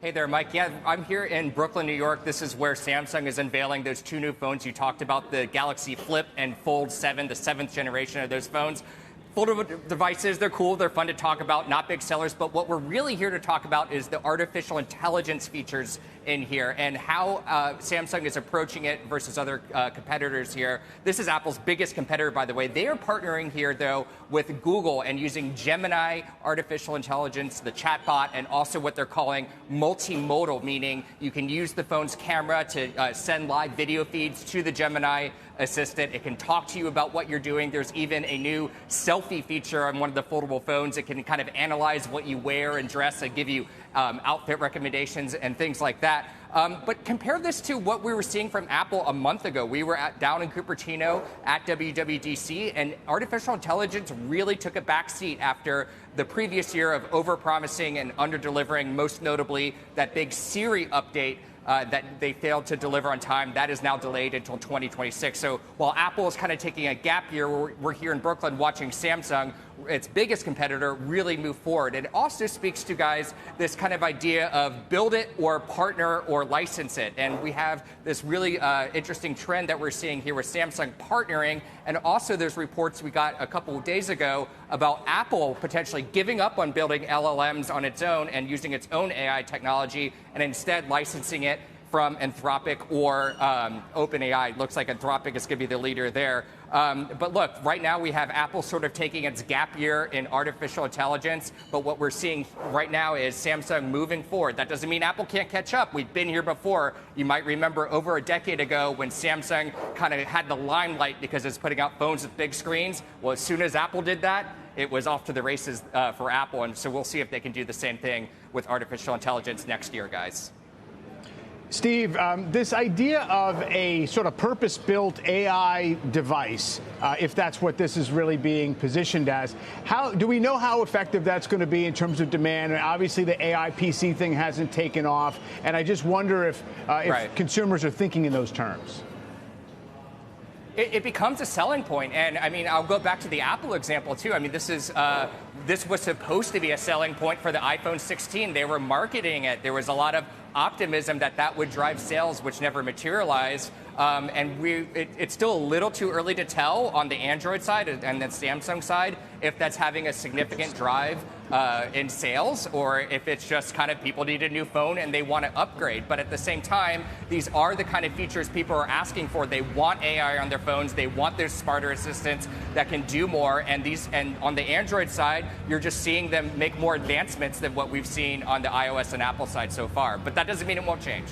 Hey there, Mike. Yeah, I'm here in Brooklyn, New York. This is where Samsung is unveiling those two new phones you talked about, the Galaxy Flip and Fold 7, the seventh generation of those phones. Foldable devices, they're cool, they're fun to talk about, not big sellers, but what we're really here to talk about is the artificial intelligence features in here and how Samsung is approaching it versus other competitors here. This is Apple's biggest competitor, by the way. They are partnering here, though, with Google and using Gemini artificial intelligence, the chatbot, and also what they're calling multimodal, meaning you can use the phone's camera to send live video feeds to the Gemini assistant. It can talk to you about what you're doing. There's even a new selfie feature on one of the foldable phones. It can kind of analyze what you wear and dress and give you outfit recommendations and things like that. But compare this to what we were seeing from Apple a month ago. We were down in Cupertino at WWDC, and artificial intelligence really took a back seat after the previous year of overpromising and underdelivering, most notably that big Siri update that they failed to deliver on time. That is now delayed until 2026. So while Apple is kind of taking a gap year, we're here in Brooklyn watching Samsung, its biggest competitor, really move forward. It also speaks to, guys, this kind of idea of build it or partner or license it. And we have this really interesting trend that we're seeing here with Samsung partnering. And also there's reports we got a couple of days ago about Apple potentially giving up on building LLMs on its own and using its own AI technology and instead licensing it from Anthropic or OpenAI. Looks like Anthropic is going to be the leader there. But look, right now we have Apple sort of taking its gap year in artificial intelligence. But what we're seeing right now is Samsung moving forward. That doesn't mean Apple can't catch up. We've been here before. You might remember over a decade ago when Samsung kind of had the limelight because it's putting out phones with big screens. Well, as soon as Apple did that, it was off to the races for Apple. And so we'll see if they can do the same thing with artificial intelligence next year, guys. Steve, this idea of a sort of purpose-built AI device, if that's what this is really being positioned as, how do we know how effective that's going to be in terms of demand? And obviously, the AI PC thing hasn't taken off, and I just wonder if consumers are thinking in those terms. It becomes a selling point, and I mean, I'll go back to the Apple example too. I mean, this was supposed to be a selling point for the iPhone 16. They were marketing it. There was a lot of optimism that that would drive sales, which never materialized. And it's still a little too early to tell on the Android side and the Samsung side if that's having a significant drive in sales or if it's just kind of people need a new phone and they want to upgrade. But at the same time, these are the kind of features people are asking for. They want AI on their phones. They want their smarter assistants that can do more. And on the Android side, you're just seeing them make more advancements than what we've seen on the iOS and Apple side so far. But that doesn't mean it won't change.